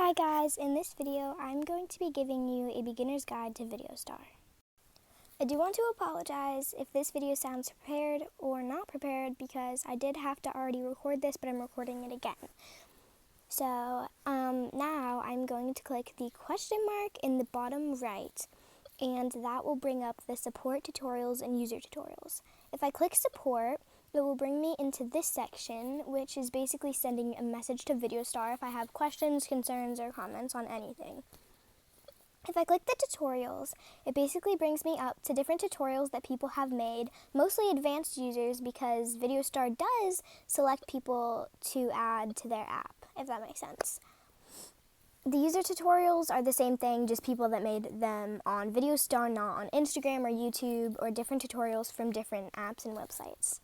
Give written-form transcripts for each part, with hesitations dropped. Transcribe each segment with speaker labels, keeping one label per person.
Speaker 1: Hi guys, in this video I'm going to be giving you a beginner's guide to VideoStar. I do want to apologize if this video sounds prepared or not prepared because I did have to already record this, but I'm recording it again. So now I'm going to click the question mark in the bottom right, and that will bring up the support tutorials and user tutorials. If I click support, it will bring me into this section, which is basically sending a message to VideoStar if I have questions, concerns, or comments on anything. If I click the tutorials, it basically brings me up to different tutorials that people have made, mostly advanced users because VideoStar does select people to add to their app, if that makes sense. The user tutorials are the same thing, just people that made them on VideoStar, not on Instagram or YouTube, or different tutorials from different apps and websites.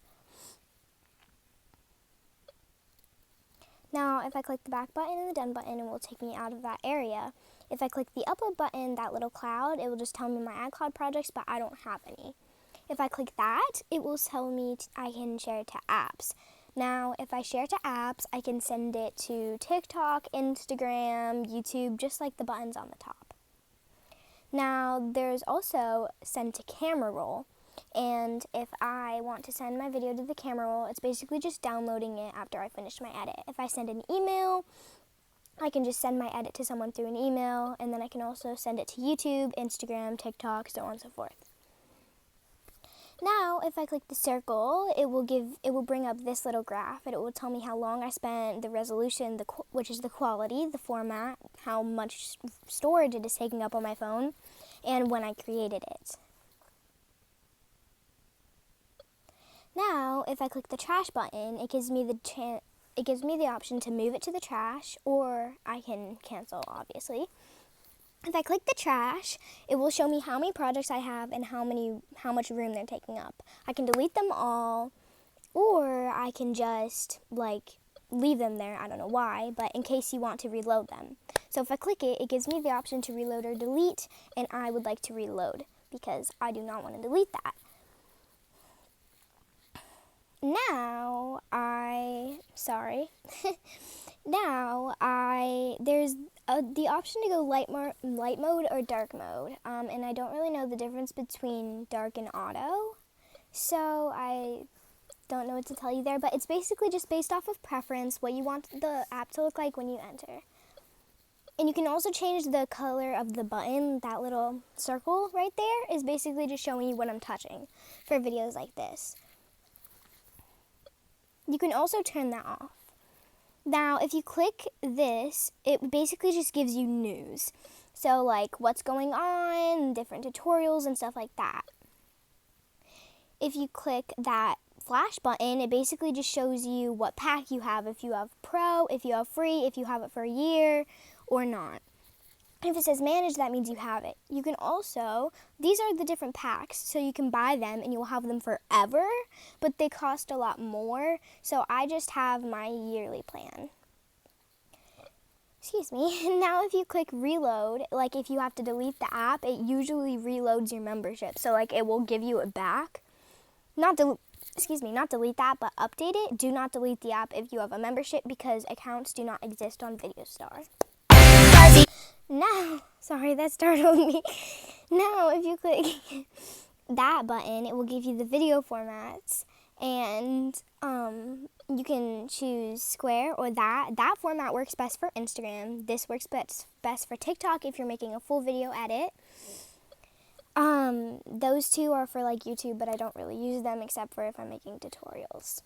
Speaker 1: Now, if I click the back button and the done button, it will take me out of that area. If I click the upload button, that little cloud, it will just tell me my iCloud projects, but I don't have any. If I click that, it will tell me I can share it to apps. Now, if I share it to apps, I can send it to TikTok, Instagram, YouTube, just like the buttons on the top. Now, there's also send to camera roll. And if I want to send my video to the camera roll, it's basically just downloading it after I finish my edit. If I send an email, I can just send my edit to someone through an email, and then I can also send it to YouTube, Instagram, TikTok, so on and so forth. Now, if I click the circle, it will bring up this little graph, and it will tell me how long I spent, the resolution, which is the quality, the format, how much storage it is taking up on my phone, and when I created it. Now, if I click the trash button, it gives me the option to move it to the trash, or I can cancel, obviously. If I click the trash, it will show me how many projects I have and how much room they're taking up. I can delete them all, or I can just leave them there. I don't know why, but in case you want to reload them. So if I click it, it gives me the option to reload or delete, and I would like to reload because I do not want to delete that. Now, there's the option to go light mode or dark mode, and I don't really know the difference between dark and auto, so I don't know what to tell you there, but it's basically just based off of preference, what you want the app to look like when you enter. And you can also change the color of the button. That little circle right there is basically just showing you what I'm touching for videos like this. You can also turn that off. Now, if you click this, it basically just gives you news. So, what's going on, different tutorials, and stuff like that. If you click that flash button, it basically just shows you what pack you have, if you have Pro, if you have free, if you have it for a year, or not. If it says manage, that means you have it. You can also, these are the different packs, so you can buy them and you'll have them forever, but they cost a lot more, so I just have my yearly plan. Excuse me. Now if you click reload, if you have to delete the app, it usually reloads your membership, so it will give you it back. Not delete that, but update it. Do not delete the app if you have a membership because accounts do not exist on VideoStar. Now, sorry, that startled me. Now, if you click that button, it will give you the video formats, and you can choose square or that. That format works best for Instagram. This works best for TikTok if you're making a full video edit. Those two are for YouTube, but I don't really use them except for if I'm making tutorials.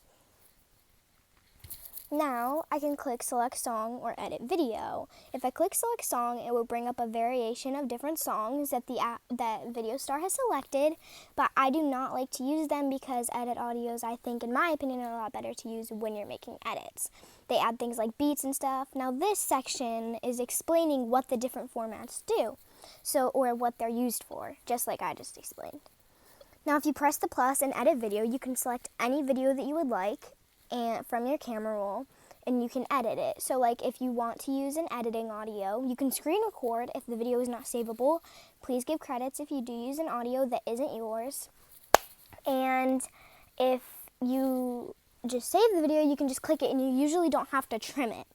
Speaker 1: Now, I can click select song or edit video. If I click select song, it will bring up a variation of different songs that that VideoStar has selected, but I do not like to use them because edit audios, I think, in my opinion, are a lot better to use when you're making edits. They add things like beats and stuff. Now, this section is explaining what the different formats do, or what they're used for, just like I just explained. Now, if you press the plus and edit video, you can select any video that you would like and from your camera roll, and you can edit it. So if you want to use an editing audio, you can screen record if the video is not savable. Please give credits if you do use an audio that isn't yours. And if you just save the video, you can just click it and you usually don't have to trim it.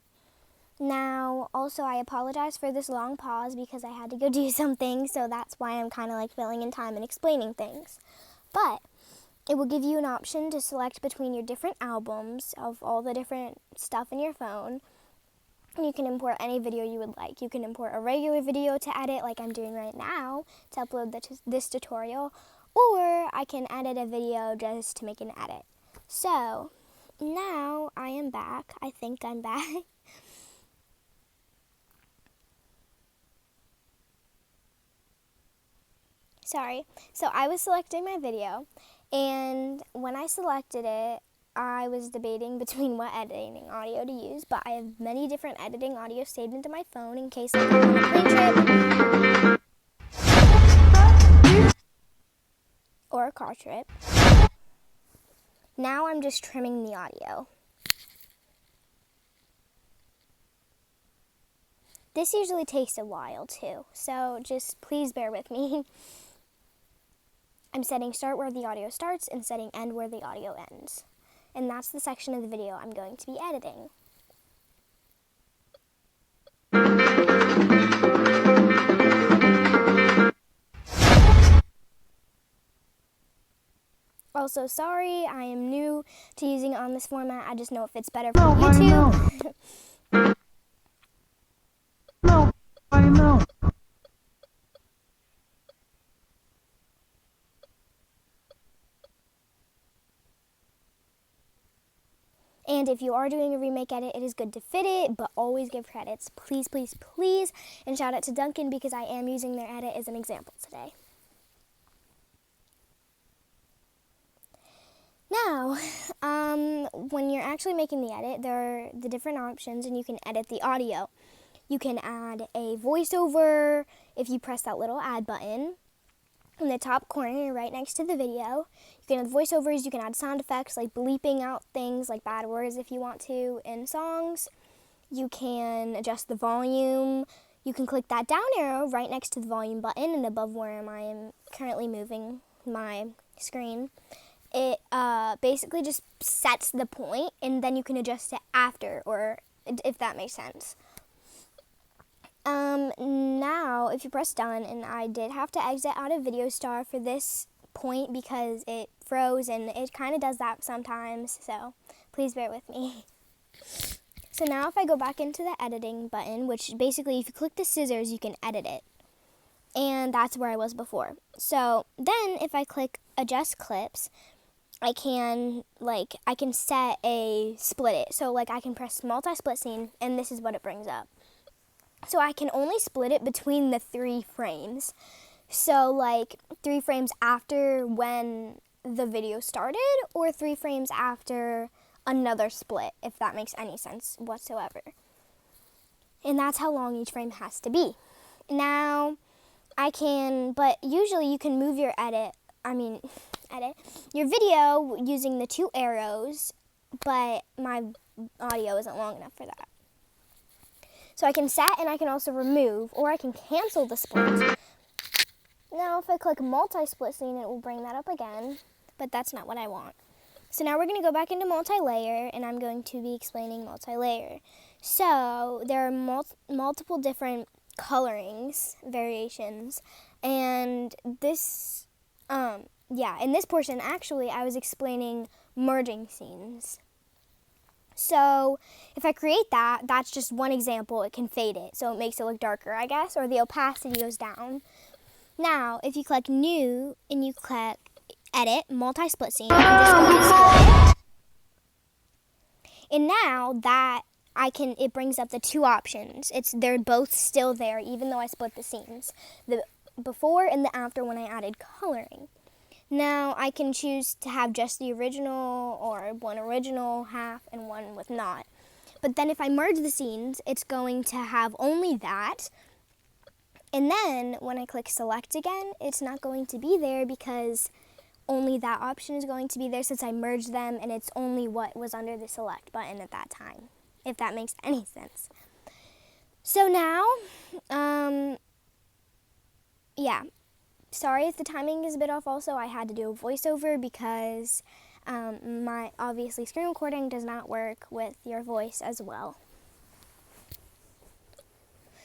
Speaker 1: Now, also, I apologize for this long pause because I had to go do something, so that's why I'm kind of like filling in time and explaining things. But it will give you an option to select between your different albums of all the different stuff in your phone. You can import any video you would like. You can import a regular video to edit like I'm doing right now to upload this tutorial, or I can edit a video just to make an edit. So now I am back. I think I'm back. Sorry. So I was selecting my video, and when I selected it, I was debating between what editing audio to use, but I have many different editing audio saved into my phone in case I'm on a plane trip or a car trip. Now I'm just trimming the audio. This usually takes a while too, so just please bear with me. I'm setting start where the audio starts and setting end where the audio ends. And that's the section of the video I'm going to be editing. Also, sorry, I am new to using it on this format. I just know it fits better for YouTube.
Speaker 2: No, I know.
Speaker 1: And if you are doing a remake edit, it is good to fit it, but always give credits. Please, please, please. And shout out to Duncan because I am using their edit as an example today. Now, when you're actually making the edit, there are the different options and you can edit the audio. You can add a voiceover if you press that little add button in the top corner right next to the video. You can add voiceovers, you can add sound effects like bleeping out things like bad words if you want to in songs. You can adjust the volume. You can click that down arrow right next to the volume button and above where I am currently moving my screen. It basically just sets the point and then you can adjust it after, or if that makes sense. Now, if you press done, and I did have to exit out of VideoStar for this point because it froze and it kind of does that sometimes, so please bear with me. So now if I go back into the editing button, which basically if you click the scissors, you can edit it. And that's where I was before. So then if I click adjust clips, I can set a split it. So like I can press multi-split scene and this is what it brings up. So I can only split it between the 3 frames. So like 3 frames after when the video started or 3 frames after another split, if that makes any sense whatsoever. And that's how long each frame has to be. Now, but usually you can move your edit your video using the 2 arrows, but my audio isn't long enough for that. So I can set and I can also remove, or I can cancel the split. Now if I click multi-split scene, it will bring that up again, but that's not what I want. So now we're going to go back into multi-layer, and I'm going to be explaining multi-layer. So there are multiple different colorings, variations, and this, in this portion, actually, I was explaining merging scenes. So if I create that, that's just one example. It can fade it, so it makes it look darker, I guess, or the opacity goes down. Now, if you click New and you click Edit, Multi-Split Scene, you can just go to Split. And now that it brings up the 2 options. They're both still there, even though I split the scenes. The before and the after when I added coloring. Now I can choose to have just the original, or one original half and one with not. But then if I merge the scenes, it's going to have only that. And then when I click select again, it's not going to be there because only that option is going to be there since I merged them, and it's only what was under the select button at that time, if that makes any sense. So now, sorry if the timing is a bit off also. I had to do a voiceover because my, obviously, screen recording does not work with your voice as well.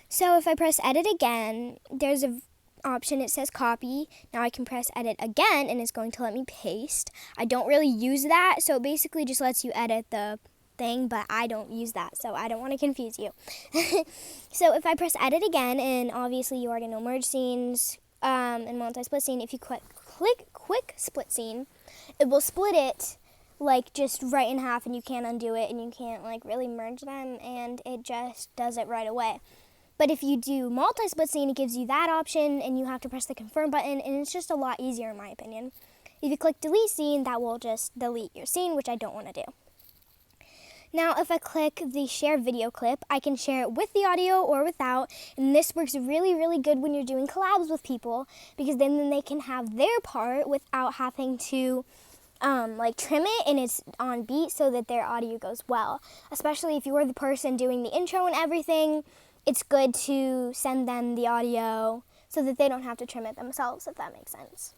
Speaker 1: So if I press edit again, there's a option, it says copy. Now I can press edit again and it's going to let me paste. I don't really use that, so it basically just lets you edit the thing, but I don't use that, so I don't want to confuse you. So if I press edit again, and obviously you already know merge scenes and multi-split scene, if you click quick split scene, it will split it like just right in half, and you can't undo it, and you can't like really merge them, and it just does it right away. But if you do multi-split scene, it gives you that option, and you have to press the confirm button, and it's just a lot easier in my opinion. If you click delete scene, that will just delete your scene, which I don't want to do. Now, if I click the share video clip, I can share it with the audio or without, and this works really, really good when you're doing collabs with people, because then they can have their part without having to like trim it, and it's on beat so that their audio goes well. Especially if you're the person doing the intro and everything, it's good to send them the audio so that they don't have to trim it themselves, if that makes sense.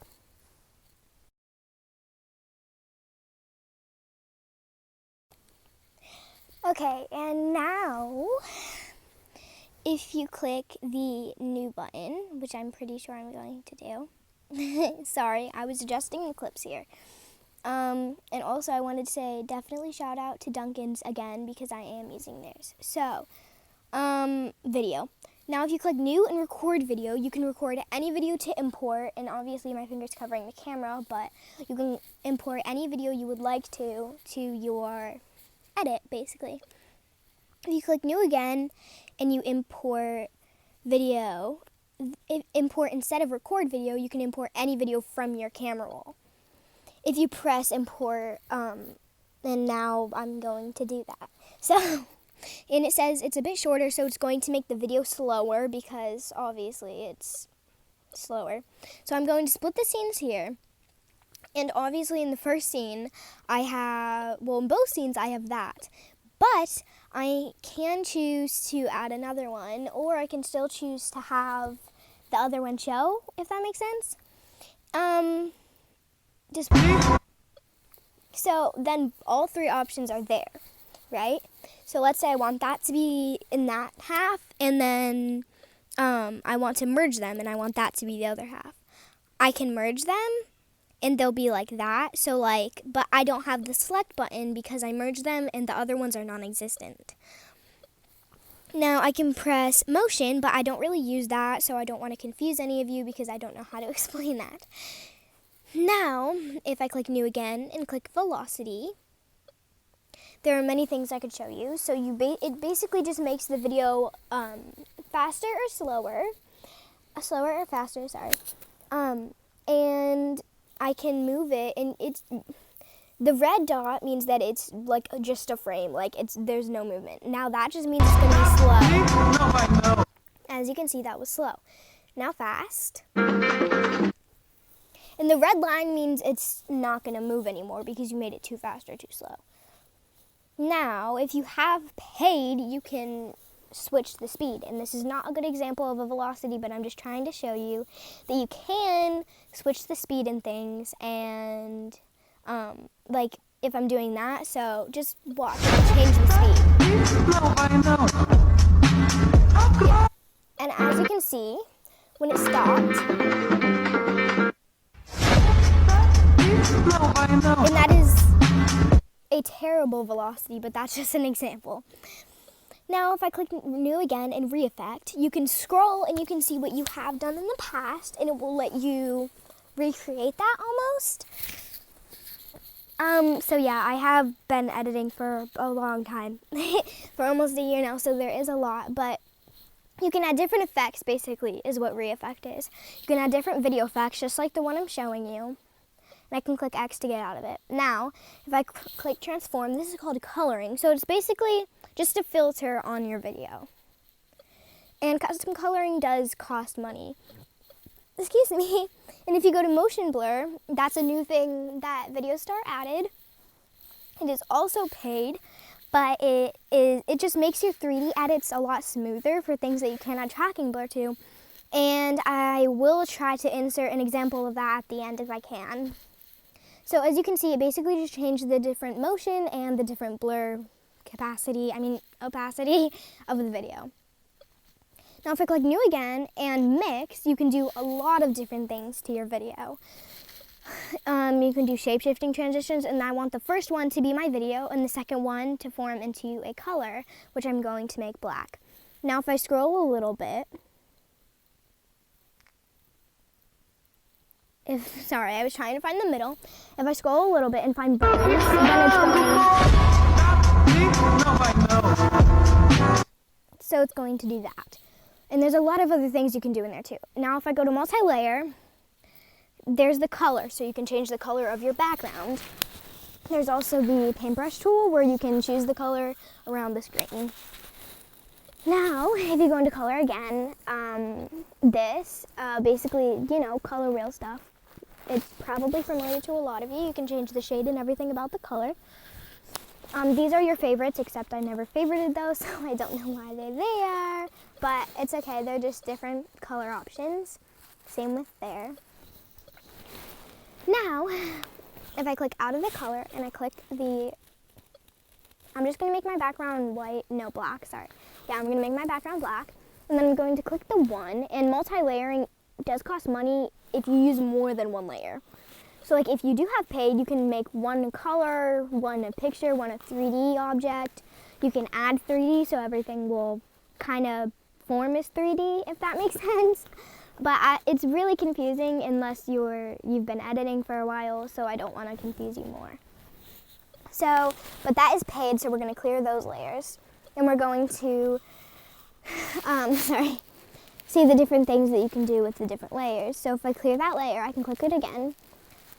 Speaker 1: Okay, and now if you click the new button, which I'm pretty sure I'm going to do. Sorry, I was adjusting the clips here. And also I wanted to say definitely shout out to Duncan's again, because I am using theirs. So, video. Now if you click new and record video, you can record any video to import, and obviously my finger's covering the camera, but you can import any video you would like to your edit, basically. If you click new again and you import video, import instead of record video, you can import any video from your camera roll. If you press import, and now I'm going to do that. So, and it says it's a bit shorter, so it's going to make the video slower because obviously it's slower. So I'm going to split the scenes here. And obviously in the first scene, in both scenes I have that. But I can choose to add another one, or I can still choose to have the other one show, if that makes sense. So then all three options are there, right? So let's say I want that to be in that half, and then I want to merge them, and I want that to be the other half. I can merge them, and they'll be like that. So but I don't have the select button because I merged them and the other ones are non-existent. Now I can press motion, but I don't really use that, so I don't want to confuse any of you because I don't know how to explain that. Now, if I click new again and click velocity, there are many things I could show you. So it basically just makes the video faster or slower. Slower or faster, sorry. And I can move it, and the red dot means that it's like just a frame, like there's no movement. Now that just means it's going to be slow. As you can see, that was slow. Now fast. And the red line means it's not going to move anymore because you made it too fast or too slow. Now, if you have paid, you can switch the speed. And this is not a good example of a velocity, but I'm just trying to show you that you can switch the speed and things, and like if I'm doing that, so just watch, change the speed. Yeah. And as you can see, when it stopped, and that is a terrible velocity, but that's just an example. Now, if I click new again and re-effect, you can scroll and you can see what you have done in the past, and it will let you recreate that almost. So yeah, I have been editing for a long time, for almost a year now, so there is a lot, but you can add different effects, basically, is what re-effect is. You can add different video effects, just like the one I'm showing you, and I can click X to get out of it. Now, if I click transform, this is called coloring, so it's basically just a filter on your video. And custom coloring does cost money. Excuse me. And if you go to motion blur, that's a new thing that VideoStar added. It is also paid, but it just makes your 3D edits a lot smoother for things that you can't add tracking blur to. And I will try to insert an example of that at the end if I can. So as you can see, it basically just changed the different motion and the different blur opacity of the video. Now if I click new again and mix, you can do a lot of different things to your video. You can do shape-shifting transitions, and I want the first one to be my video and the second one to form into a color, which I'm going to make black. Now if I scroll a little bit, sorry, I was trying to find the middle. If I scroll a little bit and find birds, then it's going... So it's going to do that. And there's a lot of other things you can do in there too. Now if I go to multi-layer, there's the color, so you can change the color of your background. There's also the paintbrush tool where you can choose the color around the screen. Now, if you go into color again, basically, color real stuff. It's probably familiar to a lot of you. You can change the shade and everything about the color. These are your favorites, except I never favorited those, so I don't know why they're there. But it's okay, they're just different color options. Same with there. Now, if I click out of the color and I click I'm just going to make my background black, sorry. Yeah, I'm going to make my background black, and then I'm going to click the 1, and multi-layering does cost money if you use more than one layer. So like if you do have paid, you can make one color, one a picture, one a 3D object. You can add 3D so everything will kind of form as 3D, if that makes sense. But it's really confusing unless you've been editing for a while, so I don't want to confuse you more. So, but that is paid, so we're going to clear those layers. And we're going to, see the different things that you can do with the different layers. So if I clear that layer, I can click it again.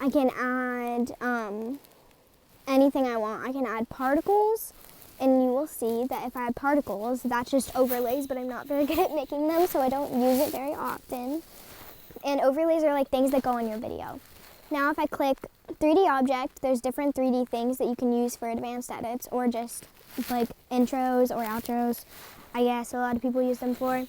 Speaker 1: I can add anything I want. I can add particles. And you will see that if I add particles, that's just overlays, but I'm not very good at making them, so I don't use it very often. And overlays are like things that go on your video. Now if I click 3D object, there's different 3D things that you can use for advanced edits, or just like intros or outros, I guess a lot of people use them for.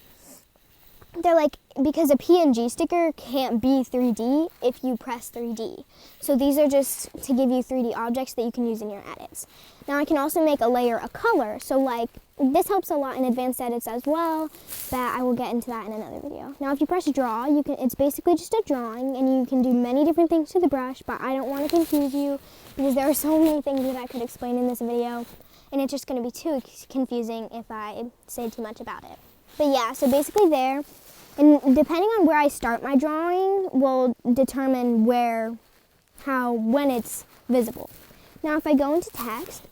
Speaker 1: They're like, because a PNG sticker can't be 3D if you press 3D. So these are just to give you 3D objects that you can use in your edits. Now I can also make a layer a color. So like, this helps a lot in advanced edits as well, but I will get into that in another video. Now if you press draw, it's basically just a drawing, and you can do many different things to the brush, but I don't want to confuse you because there are so many things that I could explain in this video, and it's just going to be too confusing if I say too much about it. But yeah, so basically there, and depending on where I start my drawing will determine when it's visible. Now if I go into text,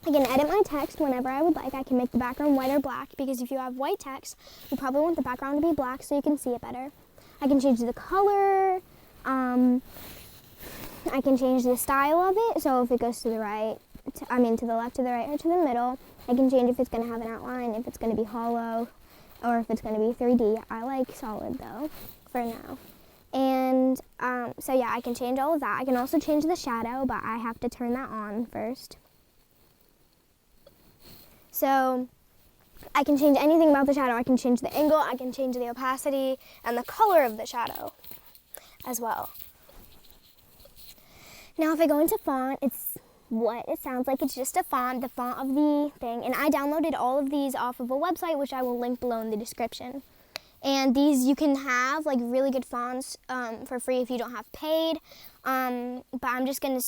Speaker 1: I can edit my text whenever I would like. I can make the background white or black, because if you have white text, you probably want the background to be black so you can see it better. I can change the color. I can change the style of it, so if it goes to the right, to the left, to the right, or to the middle. I can change if it's going to have an outline, if it's going to be hollow, or if it's going to be 3D. I like solid though, for now. And so yeah, I can change all of that. I can also change the shadow, but I have to turn that on first. So I can change anything about the shadow. I can change the angle, I can change the opacity, and the color of the shadow as well. Now if I go into font, it's what it sounds like. It's just a font, the font of the thing. And I downloaded all of these off of a website, which I will link below in the description. And these, you can have like really good fonts for free if you don't have paid. But I'm just gonna,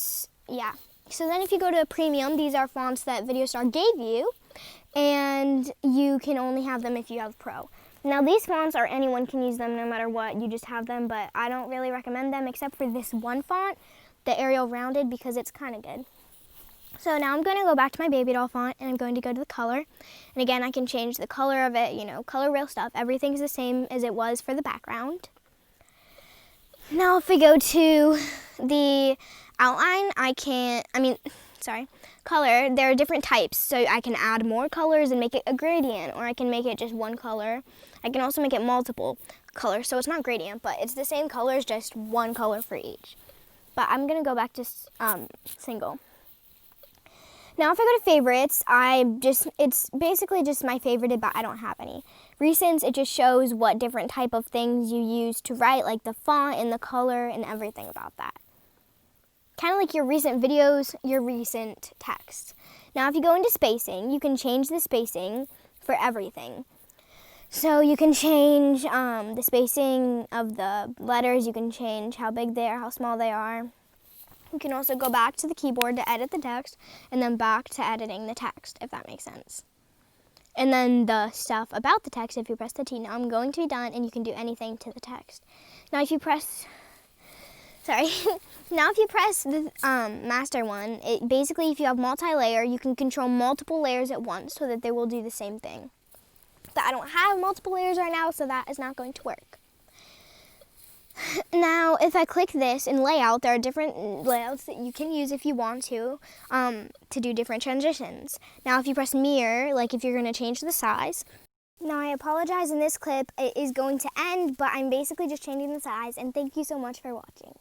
Speaker 1: yeah. So then if you go to premium, these are fonts that VideoStar gave you, and you can only have them if you have pro. Now these fonts anyone can use them no matter what, you just have them, but I don't really recommend them except for this one font, the Arial Rounded, because it's kind of good. So now I'm going to go back to my baby doll font, and I'm going to go to the color. And again, I can change the color of it, color real stuff. Everything's the same as it was for the background. Now if we go to the outline, color, there are different types. So I can add more colors and make it a gradient, or I can make it just one color. I can also make it multiple colors, so it's not gradient, but it's the same colors, just one color for each. But I'm going to go back to single. Now if I go to favorites, it's basically just my favorited, but I don't have any. Recents, it just shows what different type of things you use to write, like the font and the color and everything about that. Kind of like your recent videos, your recent text. Now if you go into spacing, you can change the spacing for everything. So you can change the spacing of the letters. You can change how big they are, how small they are. You can also go back to the keyboard to edit the text and then back to editing the text, if that makes sense. And then the stuff about the text, if you press the T, now I'm going to be done, and you can do anything to the text. Now if you press, now if you press the master one, it basically, if you have multi-layer, you can control multiple layers at once so that they will do the same thing. But I don't have multiple layers right now, so that is not going to work. Now, if I click this in layout, there are different layouts that you can use if you want to do different transitions. Now, if you press mirror, like if you're going to change the size. Now, I apologize, in this clip, it is going to end, but I'm basically just changing the size, and thank you so much for watching.